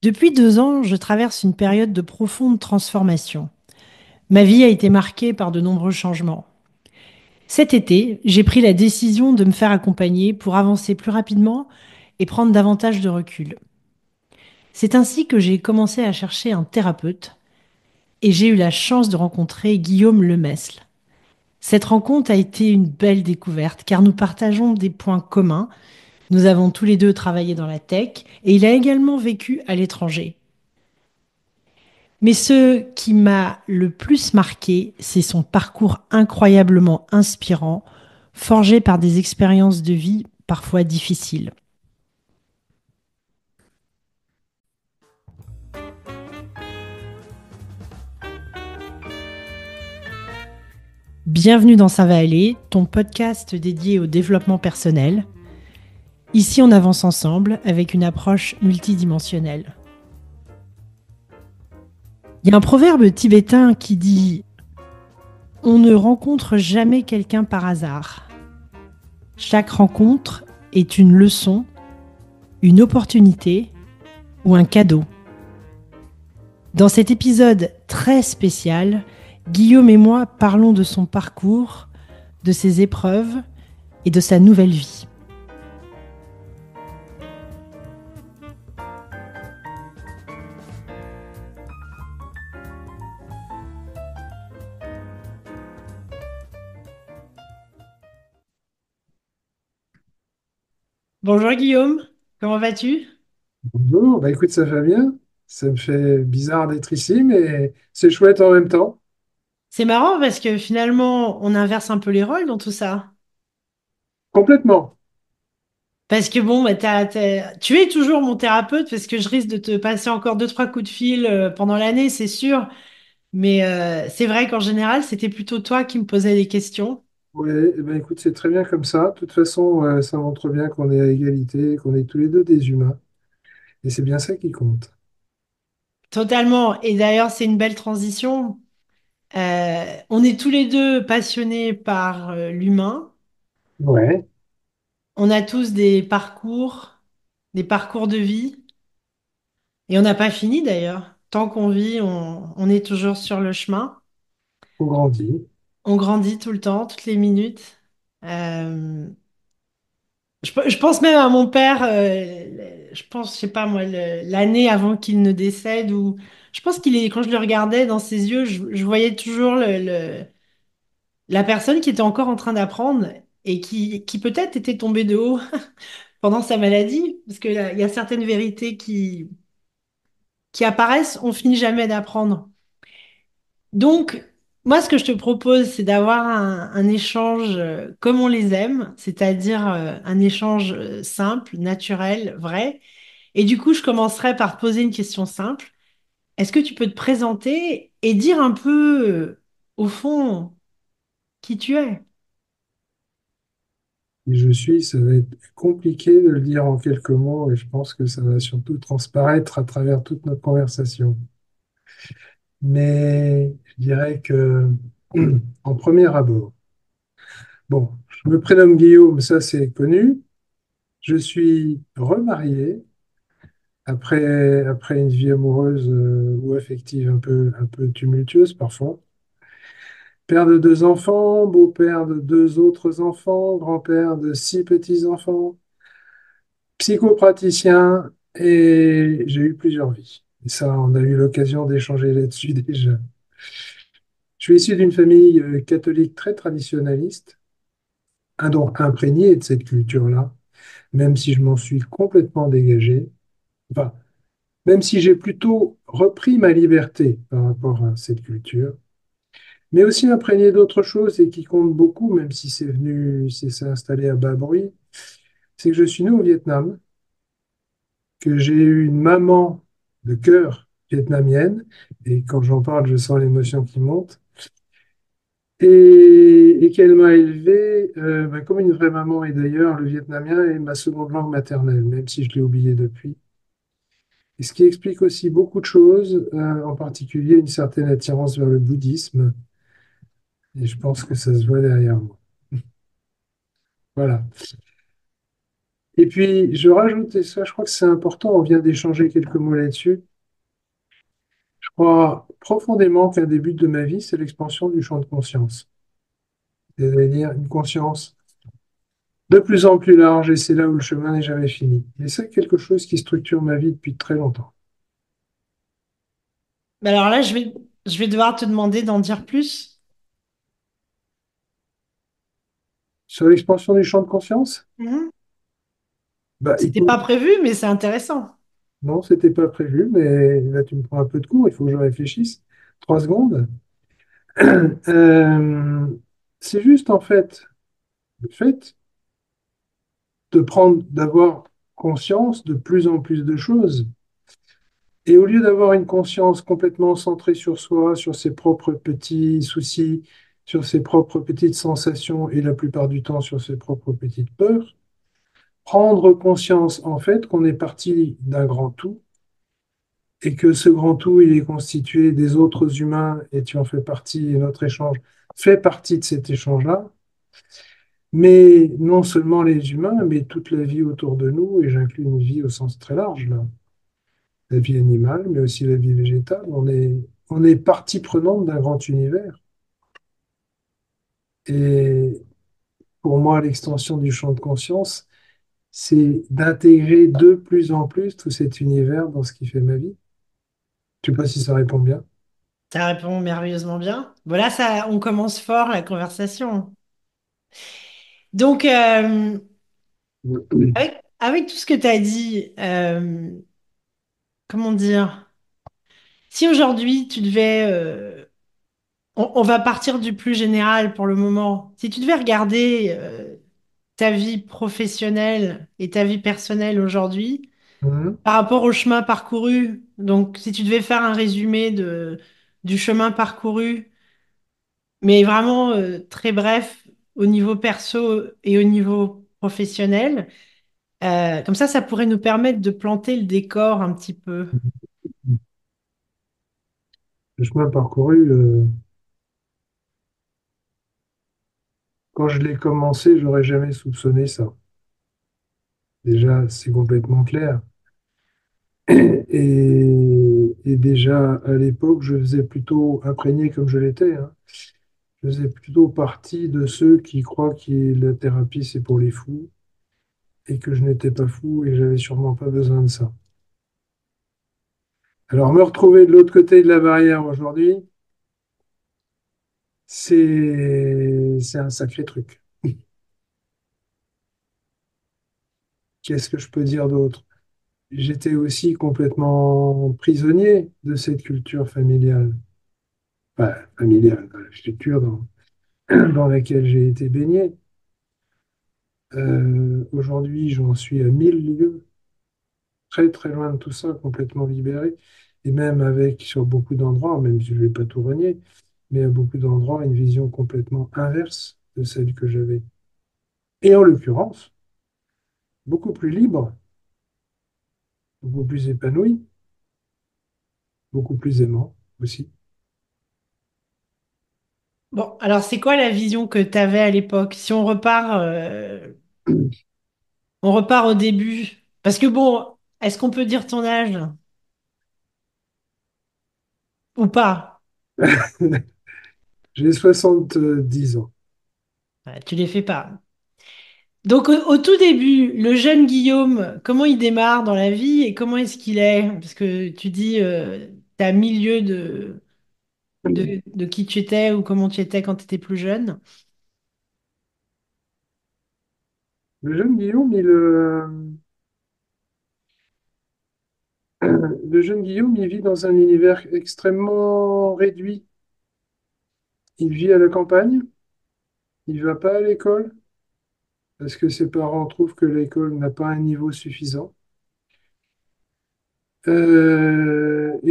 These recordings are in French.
Depuis 2 ans, je traverse une période de profonde transformation. Ma vie a été marquée par de nombreux changements. Cet été, j'ai pris la décision de me faire accompagner pour avancer plus rapidement et prendre davantage de recul. C'est ainsi que j'ai commencé à chercher un thérapeute et j'ai eu la chance de rencontrer Guillaume Lemesle. Cette rencontre a été une belle découverte car nous partageons des points communs. Nous avons tous les deux travaillé dans la tech et il a également vécu à l'étranger. Mais ce qui m'a le plus marqué, c'est son parcours incroyablement inspirant, forgé par des expériences de vie parfois difficiles. Bienvenue dans Ça va aller, ton podcast dédié au développement personnel. Ici, on avance ensemble avec une approche multidimensionnelle. Il y a un proverbe tibétain qui dit: On ne rencontre jamais quelqu'un par hasard. Chaque rencontre est une leçon, une opportunité ou un cadeau. Dans cet épisode très spécial, Guillaume et moi parlons de son parcours, de ses épreuves et de sa nouvelle vie. Bonjour Guillaume, comment vas-tu? Bonjour, bah écoute, ça va bien. Ça me fait bizarre d'être ici, mais c'est chouette en même temps. C'est marrant parce que finalement on inverse un peu les rôles dans tout ça. Complètement. Parce que bon, bah, tu es toujours mon thérapeute parce que je risque de te passer encore deux, trois coups de fil pendant l'année, c'est sûr. Mais c'est vrai qu'en général, c'était plutôt toi qui me posais des questions. Oui, eh ben écoute, c'est très bien comme ça. De toute façon, ça montre bien qu'on est à égalité, qu'on est tous les deux des humains. Et c'est bien ça qui compte. Totalement. Et d'ailleurs, c'est une belle transition. On est tous les deux passionnés par l'humain. Ouais, On a tous des parcours de vie. Et on n'a pas fini d'ailleurs. Tant qu'on vit, on est toujours sur le chemin. on grandit. On grandit tout le temps, toutes les minutes. Euh, je pense même à mon père, je pense, je sais pas moi, l'année avant qu'il ne décède, ou je pense quand je le regardais dans ses yeux, je voyais toujours la personne qui était encore en train d'apprendre et qui peut-être était tombée de haut pendant sa maladie, parce que il y a certaines vérités qui apparaissent, on finit jamais d'apprendre. Donc, moi, ce que je te propose, c'est d'avoir un échange comme on les aime, c'est-à-dire un échange simple, naturel, vrai. Et du coup, je commencerai par te poser une question simple. Est-ce que tu peux te présenter et dire un peu, au fond, qui tu es? Et je suis, ça va être compliqué de le dire en quelques mots, et je pense que ça va surtout transparaître à travers toute notre conversation. Mais je dirais que, en premier abord, bon, je me prénomme Guillaume, ça c'est connu. Je suis remarié après une vie amoureuse ou affective un peu tumultueuse parfois. Père de deux enfants, beau-père de deux autres enfants, grand-père de six petits-enfants, psychopraticien et j'ai eu plusieurs vies. Et ça, on a eu l'occasion d'échanger là-dessus déjà. Je suis issu d'une famille catholique très traditionnaliste, donc imprégnée de cette culture-là, même si je m'en suis complètement dégagé. Enfin, même si j'ai plutôt repris ma liberté par rapport à cette culture, mais aussi imprégné d'autres choses et qui compte beaucoup, même si c'est s'est installé à bas bruit, c'est que je suis né au Vietnam, que j'ai eu une maman de cœur vietnamienne, et quand j'en parle, je sens l'émotion qui monte, et qu'elle m'a élevé comme une vraie maman, et d'ailleurs, le vietnamien est ma seconde langue maternelle, même si je l'ai oublié depuis. Et ce qui explique aussi beaucoup de choses, en particulier une certaine attirance vers le bouddhisme. Et je pense que ça se voit derrière moi. Voilà. Et puis, je rajoute, et ça, je crois que c'est important, on vient d'échanger quelques mots là-dessus. Je crois profondément qu'un des buts de ma vie, c'est l'expansion du champ de conscience. C'est-à-dire une conscience de plus en plus large, et c'est là où le chemin n'est jamais fini. Et c'est quelque chose qui structure ma vie depuis très longtemps. Mais alors là, je vais devoir te demander d'en dire plus. Sur l'expansion du champ de conscience, Mhm. bah C'était écoute, pas prévu, mais c'est intéressant. non, c'était pas prévu, mais là tu me prends un peu de cours, il faut que je réfléchisse. 3 secondes. Euh, c'est juste en fait le fait d'avoir conscience de plus en plus de choses. Et au lieu d'avoir une conscience complètement centrée sur soi, sur ses propres petits soucis, sur ses propres petites sensations et la plupart du temps sur ses propres petites peurs, prendre conscience en fait qu'on est parti d'un grand tout et que ce grand tout, il est constitué des autres humains et tu en fais partie et notre échange fait partie de cet échange-là. Mais non seulement les humains, mais toute la vie autour de nous, et j'inclus une vie au sens très large, là. La vie animale, mais aussi la vie végétale. On est partie prenante d'un grand univers. Et pour moi, l'extension du champ de conscience, c'est d'intégrer de plus en plus tout cet univers dans ce qui fait ma vie. Je ne sais pas si ça répond bien. Ça répond merveilleusement bien. Voilà, ça, on commence fort la conversation. Donc, avec tout ce que tu as dit, comment dire, si aujourd'hui tu devais, on va partir du plus général pour le moment, si tu devais regarder ta vie professionnelle et ta vie personnelle aujourd'hui Mhm. par rapport au chemin parcouru, donc si tu devais faire un résumé du chemin parcouru, mais vraiment très bref au niveau perso et au niveau professionnel. Comme ça pourrait nous permettre de planter le décor un petit peu. Le chemin parcouru, quand je l'ai commencé, j'aurais jamais soupçonné ça. Déjà, c'est complètement clair. Et déjà, à l'époque, je faisais plutôt imprégné comme je l'étais, hein. Je faisais plutôt partie de ceux qui croient que la thérapie, c'est pour les fous, et que je n'étais pas fou et que j'avais sûrement pas besoin de ça. Alors, me retrouver de l'autre côté de la barrière aujourd'hui, c'est un sacré truc. Qu'est-ce que je peux dire d'autre? J'étais aussi complètement prisonnier de cette culture familiale. Enfin, familiale, la culture dans laquelle j'ai été baigné. Aujourd'hui, j'en suis à 1000 lieues, très très loin de tout ça, complètement libéré. Et même avec, sur beaucoup d'endroits, même si je ne vais pas tout renier, mais à beaucoup d'endroits, une vision complètement inverse de celle que j'avais. Et en l'occurrence, beaucoup plus libre, beaucoup plus épanoui, beaucoup plus aimant aussi. Bon, alors c'est quoi la vision que tu avais à l'époque? Si on repart au début. Parce que bon, est-ce qu'on peut dire ton âge ou pas? J'ai 70 ans. Ouais, tu les fais pas. Donc au tout début, le jeune Guillaume, comment il démarre dans la vie et comment est-ce qu'il est? Parce que tu dis, tu as milieu de qui tu étais ou comment tu étais quand tu étais plus jeune. Le jeune Guillaume, le jeune Guillaume, il vit dans un univers extrêmement réduit. Il vit à la campagne, il va pas à l'école parce que ses parents trouvent que l'école n'a pas un niveau suffisant. Et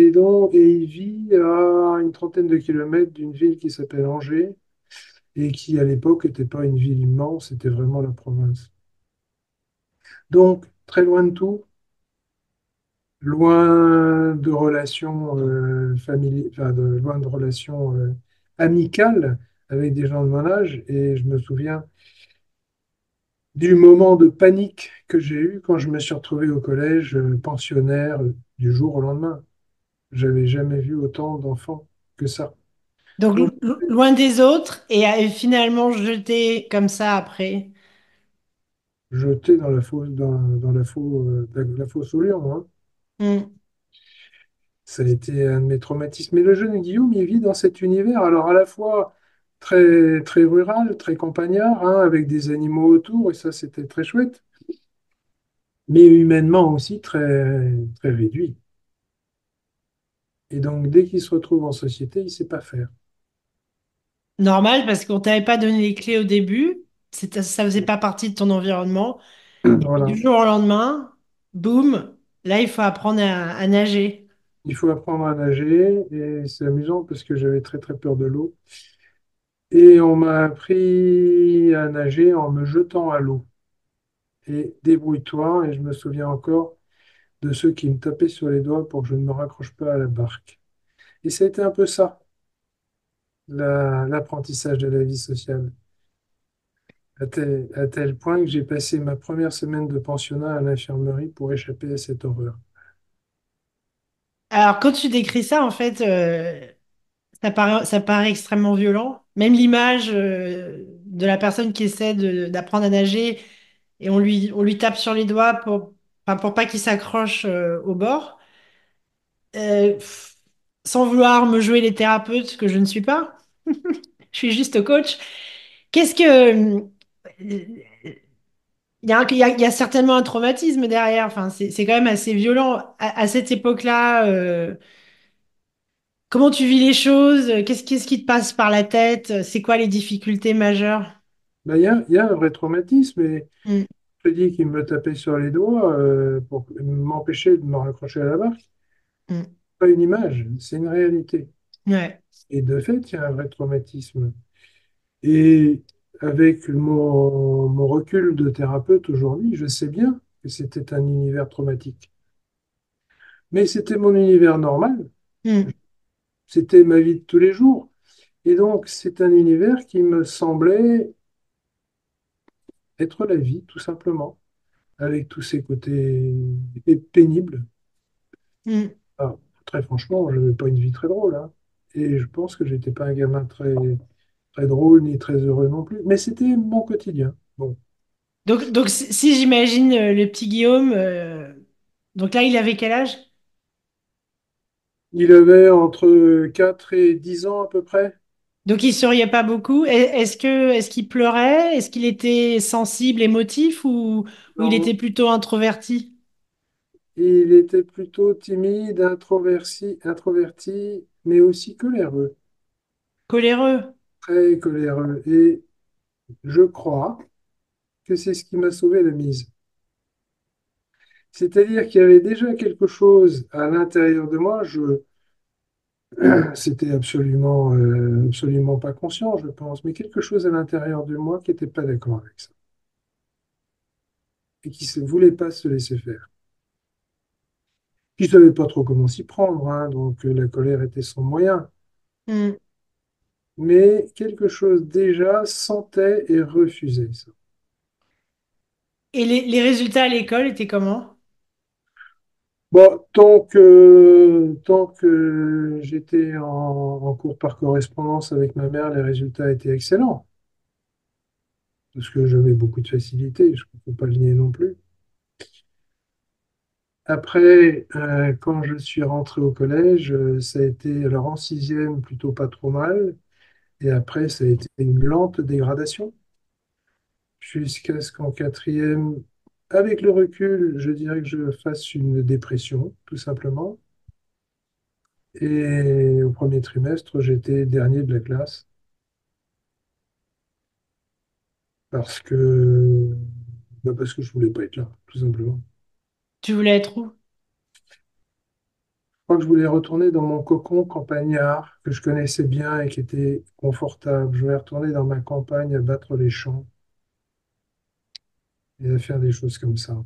il vit à une trentaine de kilomètres d'une ville qui s'appelle Angers et qui à l'époque n'était pas une ville immense, c'était vraiment la province. Donc très loin de tout, loin de relations familiales, enfin, loin de relations amicales avec des gens de mon âge. Et je me souviens du moment de panique que j'ai eu quand je me suis retrouvé au collège, pensionnaire, du jour au lendemain. J'avais jamais vu autant d'enfants que ça. Donc, Donc, loin des autres et finalement jeté comme ça après. jeté dans la fosse, dans la fosse aux lions, hein. Hmm. Ça a été un de mes traumatismes. Mais le jeune Guillaume, il vit dans cet univers, alors à la fois très, très rural, très campagnard, hein, avec des animaux autour, et ça, c'était très chouette, mais humainement aussi très, très réduit. Et donc, dès qu'il se retrouve en société, il ne sait pas faire. Normal parce qu'on t'avait pas donné les clés au début. Ça faisait pas partie de ton environnement. Et puis du Voilà. jour au lendemain, boum, là il faut apprendre à nager. Il faut apprendre à nager, et c'est amusant parce que j'avais très, très peur de l'eau. Et on m'a appris à nager en me jetant à l'eau. Et débrouille-toi, et je me souviens encore de ceux qui me tapaient sur les doigts pour que je ne me raccroche pas à la barque. Et ça a été un peu ça, l'apprentissage de la vie sociale, à tel point que j'ai passé ma première semaine de pensionnat à l'infirmerie pour échapper à cette horreur. Alors quand tu décris ça, en fait, ça paraît extrêmement violent. Même l'image de la personne qui essaie d'apprendre à nager et on lui tape sur les doigts enfin, pour pas qu'il s'accroche au bord. Pff, sans vouloir me jouer les thérapeutes que je ne suis pas, je suis juste coach. Qu'est-ce que... il y a certainement un traumatisme derrière. Enfin, c'est quand même assez violent. À cette époque-là, comment tu vis les choses? Qu'est-ce qui te passe par la tête? C'est quoi les difficultés majeures? Ben, il y a un vrai traumatisme, et Mm, je te dis qu'il me tapait sur les doigts pour m'empêcher de me raccrocher à la barque. mm. Pas une image, c'est une réalité. Ouais. Et de fait, il y a un vrai traumatisme. Et avec mon recul de thérapeute aujourd'hui, je sais bien que c'était un univers traumatique. Mais c'était mon univers normal, Mm, c'était ma vie de tous les jours. Et donc, c'est un univers qui me semblait être la vie, tout simplement, avec tous ses côtés pénibles. mm. Ah, très franchement, je n'avais pas une vie très drôle, hein. Et je pense que j'étais pas un gamin très, très drôle ni très heureux non plus. Mais c'était mon quotidien. Bon. Donc si j'imagine le petit Guillaume, donc là, il avait quel âge? Il avait entre 4 et 10 ans à peu près. Donc il souriait pas beaucoup. Est-ce qu'il pleurait? Est-ce qu'il était sensible, émotif ou il était Non, plutôt introverti? il était plutôt timide, introverti, mais aussi coléreux, Coléreux? très coléreux. Et je crois que c'est ce qui m'a sauvé la mise. C'est-à-dire qu'il y avait déjà quelque chose à l'intérieur de moi. C'était absolument pas conscient, je pense, mais quelque chose à l'intérieur de moi qui n'était pas d'accord avec ça et qui ne voulait pas se laisser faire. Qui ne savait pas trop comment s'y prendre, hein, donc la colère était son moyen. Hmm. Mais quelque chose déjà sentait et refusait ça. Et les résultats à l'école étaient comment? Bon, tant que j'étais en cours par correspondance avec ma mère, les résultats étaient excellents, parce que j'avais beaucoup de facilité, je ne peux pas le nier non plus. Après, quand je suis rentré au collège, ça a été, alors en sixième, plutôt pas trop mal, et après, ça a été une lente dégradation, jusqu'à ce qu'en quatrième, avec le recul, je dirais que je fasse une dépression, tout simplement. Et au premier trimestre, j'étais dernier de la classe parce que, parce que je voulais pas être là, tout simplement. Tu voulais être où? Je crois que je voulais retourner dans mon cocon campagnard que je connaissais bien et qui était confortable. Je voulais retourner dans ma campagne à battre les champs et à faire des choses comme ça.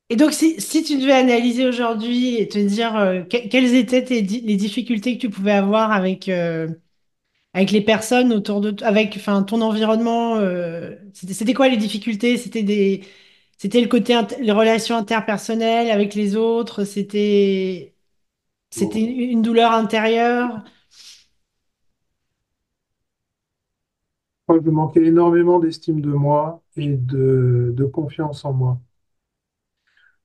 Et donc, si tu devais analyser aujourd'hui et te dire quelles étaient les difficultés que tu pouvais avoir avec avec les personnes autour avec, enfin, ton environnement, c'était quoi les difficultés? C'était le côté, les relations interpersonnelles avec les autres, c'était Bon, une douleur intérieure. je crois que je manquais énormément d'estime de moi et de confiance en moi.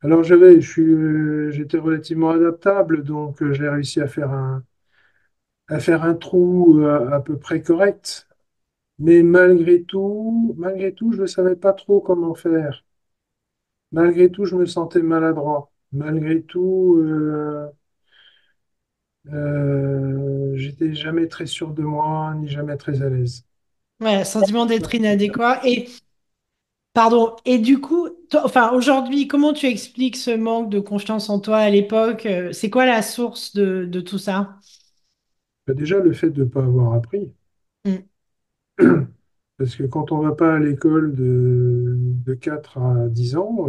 Alors j'étais relativement adaptable, donc j'ai réussi à faire un trou à peu près correct. Mais malgré tout, je ne savais pas trop comment faire. Malgré tout, je me sentais maladroit. Malgré tout, j'étais jamais très sûr de moi, ni jamais très à l'aise. Ouais, sentiment d'être inadéquat. Et, pardon, et du coup, enfin, aujourd'hui, comment tu expliques ce manque de confiance en toi à l'époque? C'est quoi la source de tout ça? Bah, déjà, le fait de ne pas avoir appris. Mm, Parce que quand on ne va pas à l'école de 4 à 10 ans,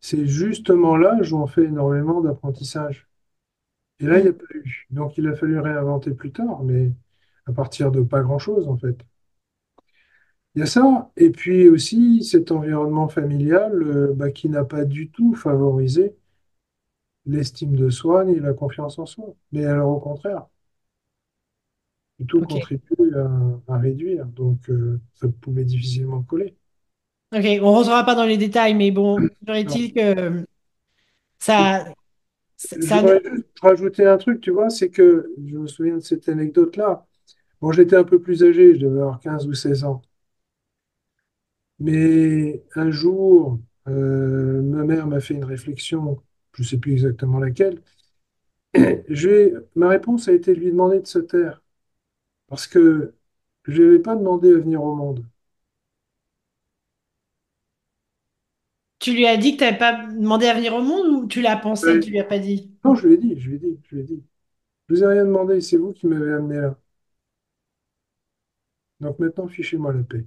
c'est justement l'âge où on fait énormément d'apprentissage. Et là, il n'y mm. a pas eu. Donc, il a fallu réinventer plus tard, mais à partir de pas grand-chose, en fait. Il y a ça. Et puis aussi, cet environnement familial bah, qui n'a pas du tout favorisé l'estime de soi ni la confiance en soi. Mais alors, au contraire, plutôt Ok. contribué à réduire. Donc, ça pouvait difficilement coller. Ok, on ne rentrera pas dans les détails, mais bon, toujours Alors, est-il que ça, je ça, voudrais juste rajouter un truc, tu vois, c'est que je me souviens de cette anecdote-là. Bon, j'étais un peu plus âgé, je devais avoir 15 ou 16 ans. Mais un jour, ma mère m'a fait une réflexion, je ne sais plus exactement laquelle. Ma réponse a été de lui demander de se taire, parce que je ne lui avais pas demandé à venir au monde. tu lui as dit que tu n'avais pas demandé à venir au monde ou tu l'as pensé, Ouais. tu lui as pas dit? Non, je lui ai dit, je lui ai dit, je lui ai dit. Je vous ai rien demandé, c'est vous qui m'avez amené là. Donc maintenant, fichez-moi la paix.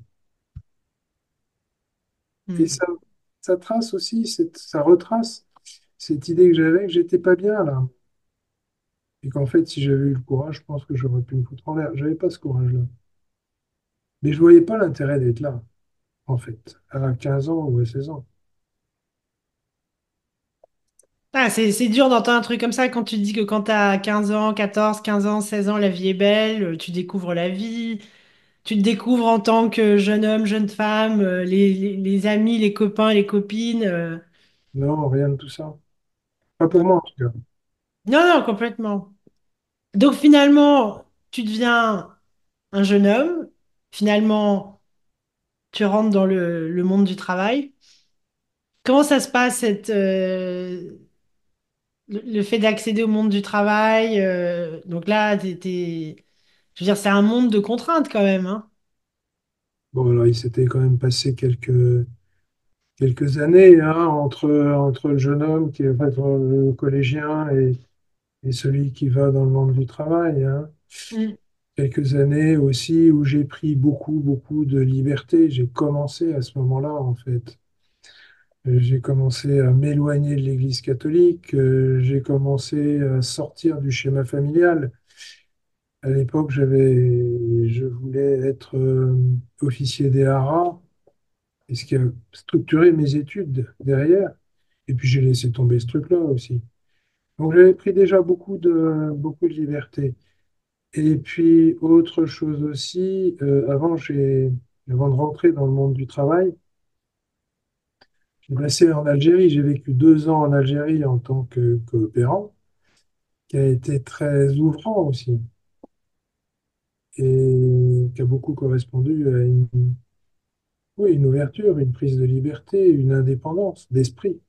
Et Hmm. ça trace aussi, ça retrace cette idée que j'avais que j'étais pas bien là. Et qu'en fait, si j'avais eu le courage, je pense que j'aurais pu me foutre en l'air. J'avais pas ce courage-là. Mais je voyais pas l'intérêt d'être là, en fait, à 15 ans ou à 16 ans. Ah, c'est dur d'entendre un truc comme ça quand tu dis que quand tu as 15 ans, 14, 15 ans, 16 ans, la vie est belle, tu découvres la vie, tu te découvres en tant que jeune homme, jeune femme, les amis, les copains, les copines. Non, rien de tout ça. Pas pour Non, moi, en tout cas. non, complètement. Donc finalement, tu deviens un jeune homme, finalement, tu rentres dans le monde du travail. Comment ça se passe, le fait d'accéder au monde du travail? Donc là, je veux dire, c'est un monde de contraintes quand même, hein. Bon, alors, il s'était quand même passé quelques années hein, entre le jeune homme qui est enfin, entre le collégien et celui qui va dans le monde du travail. Hein. Mm. Quelques années aussi où j'ai pris beaucoup de liberté. J'ai commencé à ce moment-là, en fait. J'ai commencé à m'éloigner de l'Église catholique. J'ai commencé à sortir du schéma familial. À l'époque, je voulais être officier des haras, et ce qui a structuré mes études derrière. Et puis j'ai laissé tomber ce truc-là aussi. Donc j'avais pris déjà beaucoup de liberté. Et puis autre chose aussi, avant de rentrer dans le monde du travail, j'ai passé en Algérie. J'ai vécu 2 ans en Algérie en tant que coopérant, qui a été très ouvrant aussi et qui a beaucoup correspondu à oui, une ouverture, une prise de liberté, une indépendance d'esprit.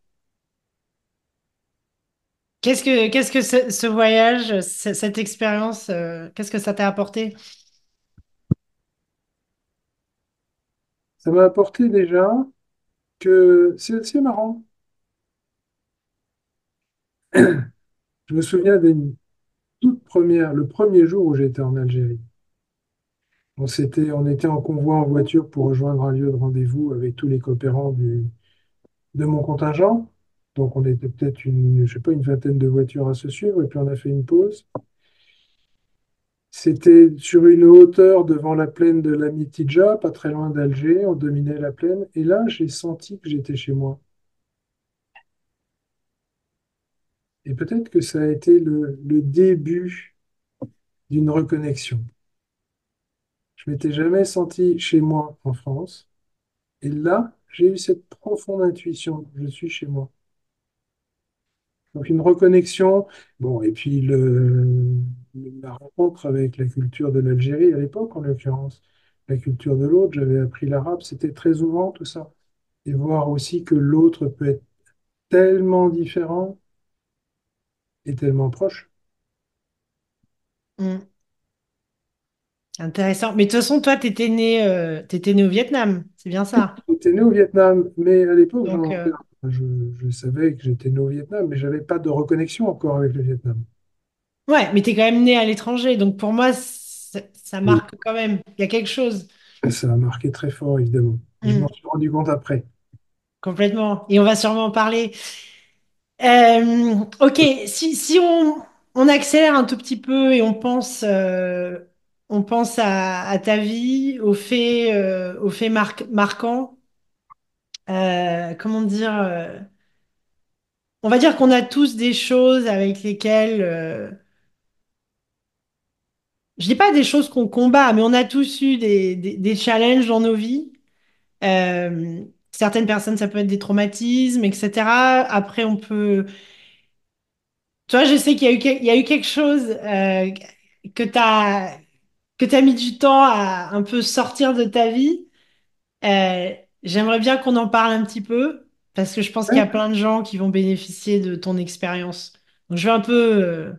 Qu'est-ce que ce voyage, cette expérience, qu'est-ce que ça t'a apporté? Ça m'a apporté déjà que c'est assez marrant. Je me souviens le premier jour où j'étais en Algérie. On était en convoi en voiture pour rejoindre un lieu de rendez-vous avec tous les coopérants de mon contingent. Donc on était peut-être je sais pas, une vingtaine de voitures à se suivre et puis on a fait une pause. C'était sur une hauteur devant la plaine de la Mitidja, pas très loin d'Alger, on dominait la plaine, et là j'ai senti que j'étais chez moi. Et peut-être que ça a été le début d'une reconnexion. Je m'étais jamais senti chez moi en France, et là j'ai eu cette profonde intuition, je suis chez moi. Donc une reconnexion, bon, et puis la rencontre avec la culture de l'Algérie à l'époque, en l'occurrence, la culture de l'autre, j'avais appris l'arabe, c'était très ouvrant tout ça. Et voir aussi que l'autre peut être tellement différent et tellement proche. Hmm. Intéressant. Mais de toute façon, toi, t'étais né au Vietnam, c'est bien ça. J'étais né au Vietnam, mais à l'époque, Donc, je savais que j'étais né au Vietnam, mais j'avais pas de reconnexion encore avec le Vietnam. ouais, mais t'es quand même né à l'étranger. Donc, pour moi, ça Oui, marque quand même. Il y a quelque chose. ça a marqué très fort, évidemment. Je m'en Hmm. suis rendu compte après. Complètement. Et on va sûrement en parler. Ok, si on accélère un tout petit peu et on pense à ta vie, aux faits marquants, comment dire, on va dire qu'on a tous des choses avec lesquelles, je dis pas des choses qu'on combat, mais on a tous eu des challenges dans nos vies. Euh, Certaines personnes, ça peut être des traumatismes, etc. Après, on peut. Tu vois, je sais qu'il y a eu, il y a eu quelque chose que tu as, que tu mis du temps à un peu sortir de ta vie. J'aimerais bien qu'on en parle un petit peu, parce que je pense qu'il y a Ouais. plein de gens qui vont bénéficier de ton expérience. Donc, je vais un peu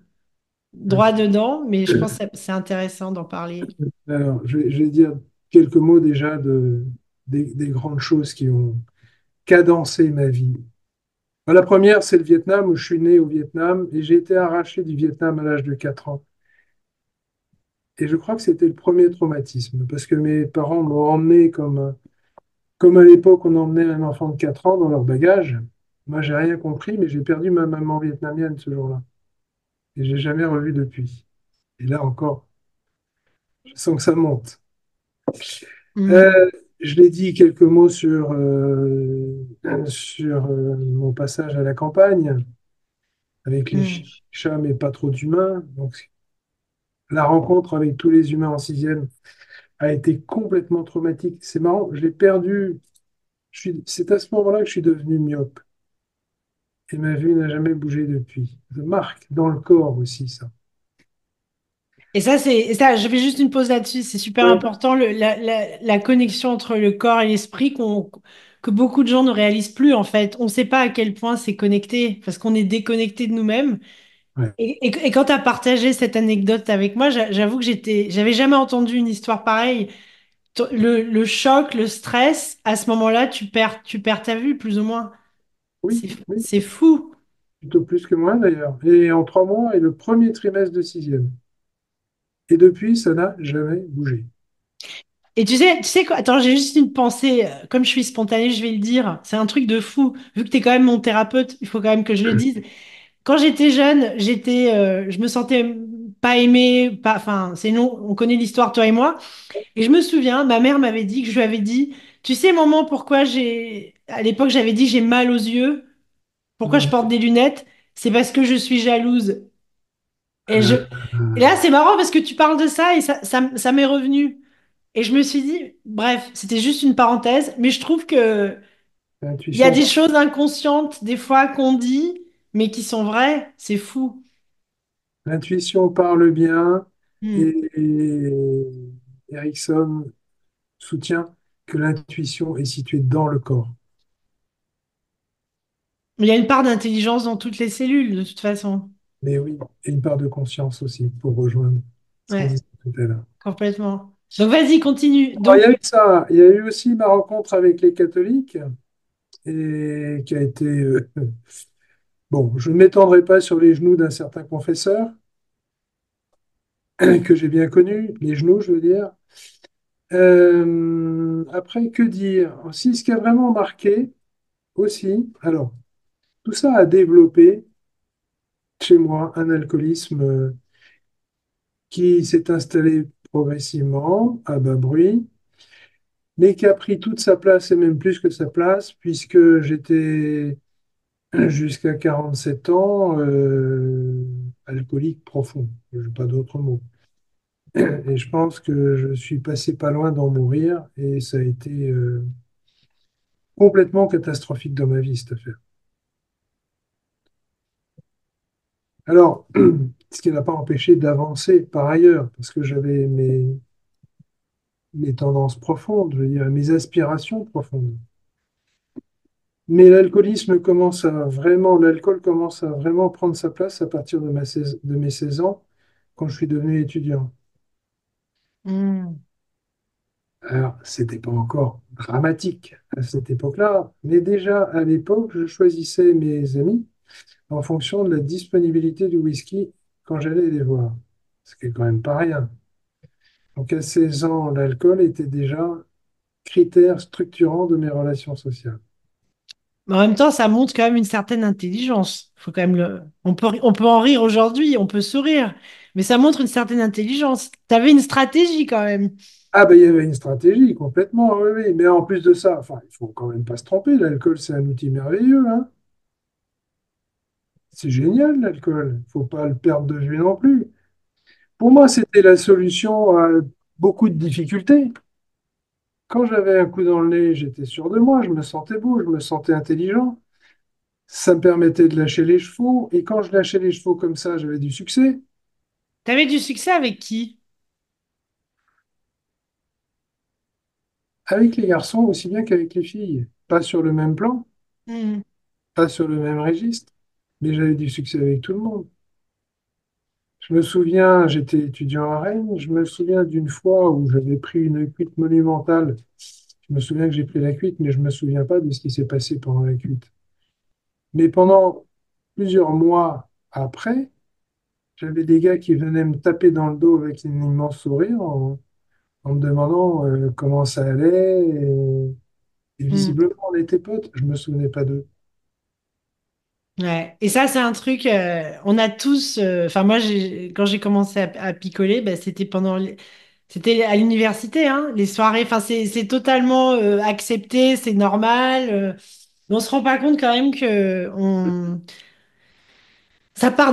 droit dedans, mais je pense que c'est intéressant d'en parler. Alors, je vais dire quelques mots déjà des grandes choses qui ont cadencé ma vie. La première, c'est le Vietnam, où je suis né au Vietnam et j'ai été arraché du Vietnam à l'âge de 4 ans. Et je crois que c'était le premier traumatisme, parce que mes parents m'ont emmené comme à l'époque on emmenait un enfant de 4 ans dans leur bagage. Moi, j'ai rien compris, mais j'ai perdu ma maman vietnamienne ce jour-là. Et j'ai jamais revu depuis. Et là encore, je sens que ça monte. Euh, Hmm, je l'ai dit quelques mots sur mon passage à la campagne, avec les chiens, hmm. les chats, mais pas trop d'humains. Donc, la rencontre avec tous les humains en sixième a été complètement traumatique. C'est marrant, je l'ai perdu. C'est à ce moment-là que je suis devenu myope. Et ma vue n'a jamais bougé depuis. Ça marque dans le corps aussi, ça. Et ça, et ça, je fais juste une pause là-dessus. C'est super Oui, important, la connexion entre le corps et l'esprit que beaucoup de gens ne réalisent plus, en fait. On ne sait pas à quel point c'est connecté, parce qu'on est déconnecté de nous-mêmes. ouais. Et quand tu as partagé cette anecdote avec moi, j'avoue que j'avais jamais entendu une histoire pareille. Le choc, le stress, à ce moment-là, tu perds ta vue, plus ou moins. Oui, oui, C'est fou. plutôt plus que moi d'ailleurs. Et en 3 mois, et le premier trimestre de sixième. Et depuis, ça n'a jamais bougé. Et tu sais quoi, attends, j'ai juste une pensée, comme je suis spontanée, je vais le dire, c'est un truc de fou. Vu que tu es quand même mon thérapeute, il faut quand même que je le dise. Quand j'étais jeune, je me sentais pas aimée, pas, enfin, c'est non, on connaît l'histoire, toi et moi. Et je me souviens, ma mère m'avait dit que je lui avais dit, tu sais, maman, pourquoi à l'époque, j'avais dit j'ai mal aux yeux, pourquoi je Mm. porte des lunettes? C'est parce que je suis jalouse. Et je, Euh, et là, c'est marrant parce que tu parles de ça et ça m'est revenu. Et je me suis dit, bref, c'était juste une parenthèse, mais je trouve que il y a l'intuition, des choses inconscientes des fois qu'on dit, mais qui sont vraies. C'est fou. l'intuition parle bien Hmm. et Erickson soutient que l'intuition est située dans le corps. Il y a une part d'intelligence dans toutes les cellules, de toute façon. Mais oui, et une part de conscience aussi pour rejoindre ce qu'on Ouais, disait tout à l'heure. complètement. Donc vas-y, continue. Alors, il y Donc, a eu ça, il y a eu aussi ma rencontre avec les catholiques et qui a été bon, je ne m'étendrai pas sur les genoux d'un certain confesseur que j'ai bien connu, les genoux, je veux dire. Après, que dire? Si ce qui a vraiment marqué aussi, alors, tout ça a développé chez moi un alcoolisme qui s'est installé progressivement à bas bruit, mais qui a pris toute sa place et même plus que sa place, puisque j'étais jusqu'à 47 ans alcoolique profond. Je n'ai pas d'autre mot. Et je pense que je suis passé pas loin d'en mourir, et ça a été complètement catastrophique dans ma vie, cette affaire. Alors, ce qui n'a pas empêché d'avancer par ailleurs, parce que j'avais mes tendances profondes, je veux dire, mes aspirations profondes. Mais l'alcool commence à vraiment prendre sa place à partir de mes 16 ans, quand je suis devenu étudiant. Hmm. Alors, c'était pas encore dramatique à cette époque-là, mais déjà à l'époque, je choisissais mes amis en fonction de la disponibilité du whisky quand j'allais les voir. Ce qui est quand même pas rien. Donc à 16 ans, l'alcool était déjà critère structurant de mes relations sociales. Mais en même temps, ça montre quand même une certaine intelligence. Faut quand même on peut en rire aujourd'hui, on peut sourire, mais ça montre une certaine intelligence. Tu avais une stratégie quand même. Ah ben il y avait une stratégie complètement, oui, oui. Mais en plus de ça, enfin, il faut quand même pas se tromper, l'alcool c'est un outil merveilleux, hein. C'est génial l'alcool, faut pas le perdre de vue non plus. Pour moi, c'était la solution à beaucoup de difficultés. Quand j'avais un coup dans le nez, j'étais sûr de moi, je me sentais beau, je me sentais intelligent. Ça me permettait de lâcher les chevaux. Et quand je lâchais les chevaux comme ça, j'avais du succès. T'avais du succès avec qui? Avec les garçons aussi bien qu'avec les filles. Pas sur le même plan, Hmm. pas sur le même registre, mais j'avais du succès avec tout le monde. Je me souviens, j'étais étudiant à Rennes, je me souviens d'une fois où j'avais pris une cuite monumentale. Je me souviens que j'ai pris la cuite, mais je ne me souviens pas de ce qui s'est passé pendant la cuite. Mais pendant plusieurs mois après, j'avais des gars qui venaient me taper dans le dos avec un immense sourire en me demandant comment ça allait. Et Hmm. visiblement, on était potes. Je me souvenais pas d'eux. Ouais. Et ça, c'est un truc, on a tous, enfin moi, quand j'ai commencé à picoler, bah, c'était c'était à l'université, hein, les soirées, enfin c'est totalement accepté, c'est normal. Mais on se rend pas compte quand même que ça part